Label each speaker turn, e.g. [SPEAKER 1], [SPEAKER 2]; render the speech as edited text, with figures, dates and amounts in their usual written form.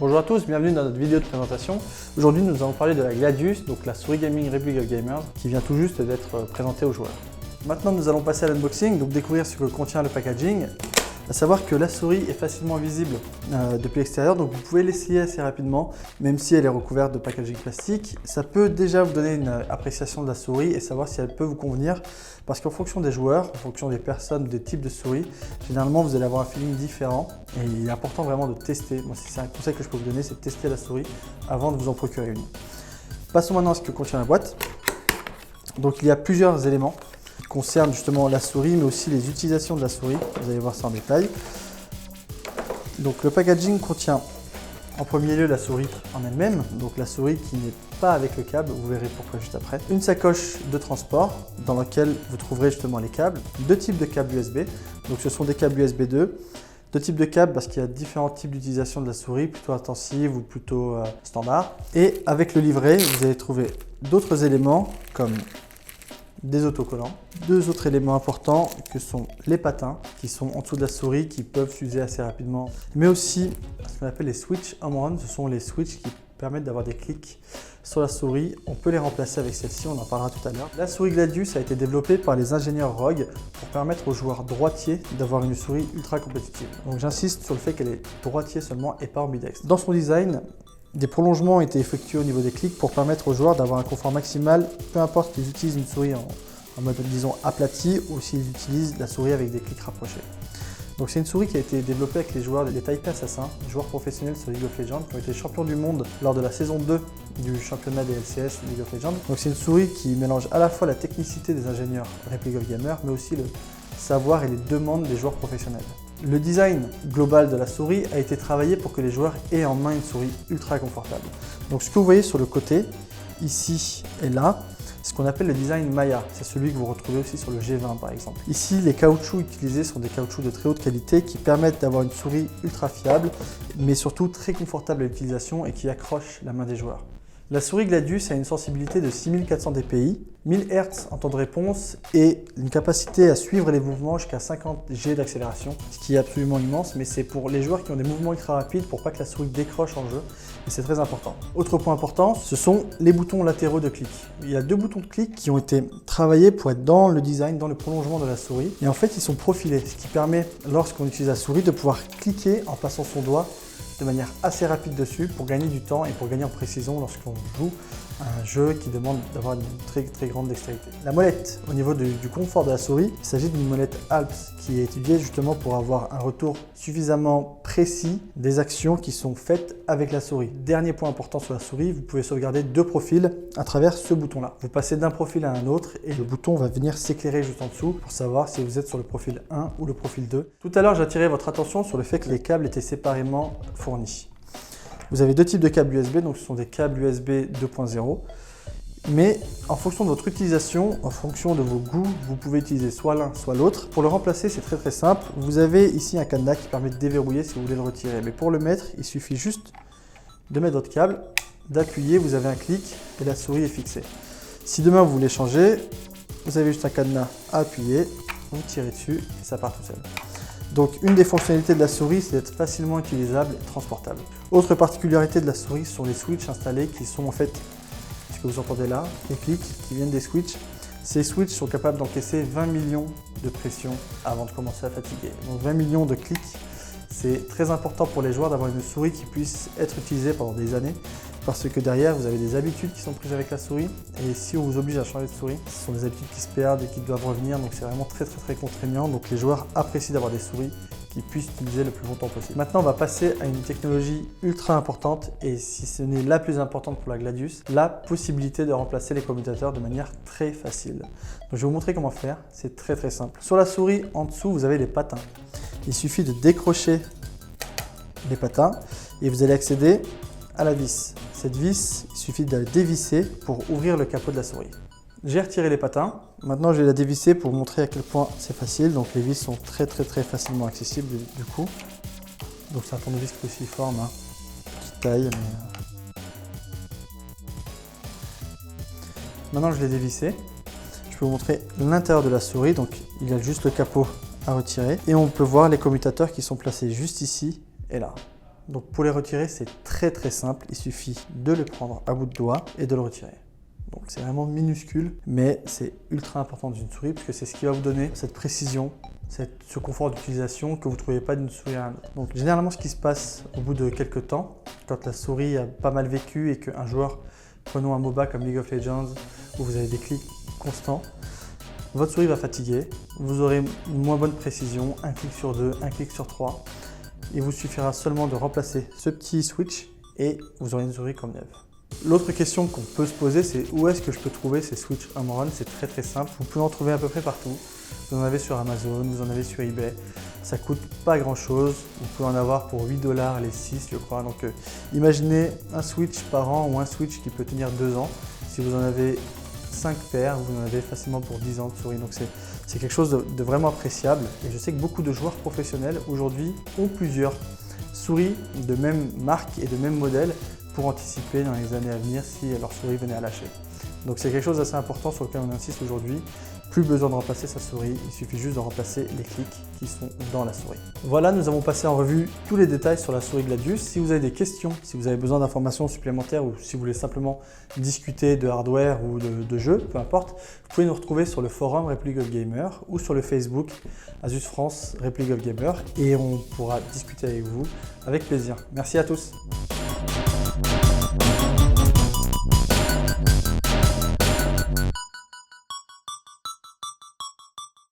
[SPEAKER 1] Bonjour à tous, bienvenue dans notre vidéo de présentation. Aujourd'hui nous allons parler de la Gladius, donc la souris gaming Republic of Gamers, qui vient tout juste d'être présentée aux joueurs. Maintenant nous allons passer à l'unboxing, donc découvrir ce que contient le packaging. À savoir que la souris est facilement visible depuis l'extérieur, donc vous pouvez l'essayer assez rapidement, même si elle est recouverte de packaging plastique. Ça peut déjà vous donner une appréciation de la souris et savoir si elle peut vous convenir, parce qu'en fonction des joueurs, en fonction des personnes, des types de souris, généralement vous allez avoir un feeling différent et il est important vraiment de tester. Moi, si c'est un conseil que je peux vous donner, c'est de tester la souris avant de vous en procurer une. Passons maintenant à ce que contient la boîte. Donc il y a plusieurs éléments qui concernent justement la souris, mais aussi les utilisations de la souris. Vous allez voir ça en détail. Donc le packaging contient en premier lieu la souris en elle-même, donc la souris qui n'est pas avec le câble, vous verrez pourquoi juste après. Une sacoche de transport dans laquelle vous trouverez justement les câbles. Deux types de câbles USB, donc ce sont des câbles USB 2. Deux types de câbles parce qu'il y a différents types d'utilisation de la souris, plutôt intensive ou plutôt standard. Et avec le livret, vous allez trouver d'autres éléments comme des autocollants. Deux autres éléments importants que sont les patins qui sont en dessous de la souris qui peuvent s'user assez rapidement. Mais aussi ce qu'on appelle les switch home run, ce sont les switches qui permettent d'avoir des clics sur la souris. On peut les remplacer avec celle-ci, on en parlera tout à l'heure. La souris Gladius a été développée par les ingénieurs Rogue pour permettre aux joueurs droitiers d'avoir une souris ultra compétitive. Donc j'insiste sur le fait qu'elle est droitier seulement et pas ambidextre. Dans son design, des prolongements ont été effectués au niveau des clics pour permettre aux joueurs d'avoir un confort maximal, peu importe qu'ils utilisent une souris en mode, disons, aplati ou s'ils utilisent la souris avec des clics rapprochés. Donc c'est une souris qui a été développée avec les joueurs des Taipei Assassins, joueurs professionnels sur League of Legends, qui ont été champions du monde lors de la saison 2 du championnat des LCS League of Legends. Donc c'est une souris qui mélange à la fois la technicité des ingénieurs Republic of Gamers, mais aussi le savoir et les demandes des joueurs professionnels. Le design global de la souris a été travaillé pour que les joueurs aient en main une souris ultra confortable. Donc ce que vous voyez sur le côté, ici et là, c'est ce qu'on appelle le design Maya. C'est celui que vous retrouvez aussi sur le G20 par exemple. Ici, les caoutchoucs utilisés sont des caoutchoucs de très haute qualité qui permettent d'avoir une souris ultra fiable, mais surtout très confortable à l'utilisation et qui accroche la main des joueurs. La souris Gladius a une sensibilité de 6400 dpi, 1000 Hz en temps de réponse et une capacité à suivre les mouvements jusqu'à 50 G d'accélération, ce qui est absolument immense, mais c'est pour les joueurs qui ont des mouvements ultra rapides pour pas que la souris décroche en jeu, et c'est très important. Autre point important, ce sont les boutons latéraux de clic. Il y a deux boutons de clic qui ont été travaillés pour être dans le design, dans le prolongement de la souris, et en fait ils sont profilés, ce qui permet, lorsqu'on utilise la souris, de pouvoir cliquer en passant son doigt de manière assez rapide dessus pour gagner du temps et pour gagner en précision lorsqu'on joue à un jeu qui demande d'avoir une très grande dextérité. La molette, au niveau du confort de la souris, il s'agit d'une molette Alps qui est étudiée justement pour avoir un retour suffisamment précis des actions qui sont faites avec la souris. Dernier point important sur la souris, vous pouvez sauvegarder deux profils à travers ce bouton-là. Vous passez d'un profil à un autre et le bouton va venir s'éclairer juste en dessous pour savoir si vous êtes sur le profil 1 ou le profil 2. Tout à l'heure, j'ai attiré votre attention sur le fait que les câbles étaient séparément fournis. Vous avez deux types de câbles USB, donc ce sont des câbles USB 2.0. Mais en fonction de votre utilisation, en fonction de vos goûts, vous pouvez utiliser soit l'un, soit l'autre. Pour le remplacer, c'est très simple. Vous avez ici un cadenas qui permet de déverrouiller si vous voulez le retirer. Mais pour le mettre, il suffit juste de mettre votre câble, d'appuyer, vous avez un clic et la souris est fixée. Si demain vous voulez changer, vous avez juste un cadenas à appuyer, vous tirez dessus et ça part tout seul. Donc une des fonctionnalités de la souris, c'est d'être facilement utilisable et transportable. Autre particularité de la souris sont les switches installés qui sont en fait, ce que vous entendez là, les clics qui viennent des switches. Ces switches sont capables d'encaisser 20 millions de pressions avant de commencer à fatiguer. Donc 20 millions de clics, c'est très important pour les joueurs d'avoir une souris qui puisse être utilisée pendant des années parce que derrière, vous avez des habitudes qui sont prises avec la souris et si on vous oblige à changer de souris, ce sont des habitudes qui se perdent et qui doivent revenir, donc c'est vraiment très contraignant. Donc les joueurs apprécient d'avoir des souris qui puissent utiliser le plus longtemps possible. Maintenant, on va passer à une technologie ultra importante et si ce n'est la plus importante pour la Gladius, la possibilité de remplacer les commutateurs de manière très facile. Donc je vais vous montrer comment faire, c'est très simple. Sur la souris, en dessous, vous avez les patins. Il suffit de décrocher les patins et vous allez accéder à la vis. Cette vis, il suffit de la dévisser pour ouvrir le capot de la souris. J'ai retiré les patins. Maintenant, je vais la dévisser pour vous montrer à quel point c'est facile. Donc, les vis sont très facilement accessibles du coup. Donc, c'est un tournevis cruciforme, hein. Petite taille. Mais... Maintenant, je l'ai dévissé. Je peux vous montrer l'intérieur de la souris. Donc, il y a juste le capot à retirer. Et on peut voir les commutateurs qui sont placés juste ici et là. Donc pour les retirer, c'est très simple. Il suffit de le prendre à bout de doigt et de le retirer. Donc c'est vraiment minuscule, mais c'est ultra important d'une souris parce que c'est ce qui va vous donner cette précision, ce confort d'utilisation que vous ne trouvez pas d'une souris à un autre. Donc généralement ce qui se passe au bout de quelques temps, quand la souris a pas mal vécu et qu'un joueur, prenons un MOBA comme League of Legends, où vous avez des clics constants, votre souris va fatiguer, vous aurez une moins bonne précision, un clic sur 2, un clic sur 3. Il vous suffira seulement de remplacer ce petit switch et vous aurez une souris comme neuve. L'autre question qu'on peut se poser, c'est où est-ce que je peux trouver ces Switch Home Run? C'est très simple, vous pouvez en trouver à peu près partout. Vous en avez sur Amazon, vous en avez sur eBay. Ça coûte pas grand chose, vous pouvez en avoir pour 8 $ les 6 je crois. Donc imaginez un Switch par an ou un Switch qui peut tenir 2 ans. Si vous en avez 5 paires, vous en avez facilement pour 10 ans de souris. Donc c'est quelque chose de vraiment appréciable. Et je sais que beaucoup de joueurs professionnels aujourd'hui ont plusieurs souris de même marque et de même modèle pour anticiper dans les années à venir si leur souris venait à lâcher. Donc c'est quelque chose d'assez important sur lequel on insiste aujourd'hui. Plus besoin de remplacer sa souris, il suffit juste de remplacer les clics qui sont dans la souris. Voilà, nous avons passé en revue tous les détails sur la souris Gladius. Si vous avez des questions, si vous avez besoin d'informations supplémentaires ou si vous voulez simplement discuter de hardware ou de jeux, peu importe, vous pouvez nous retrouver sur le forum République Golf Gamer ou sur le Facebook Asus France République Golf Gamer et on pourra discuter avec vous avec plaisir. Merci à tous.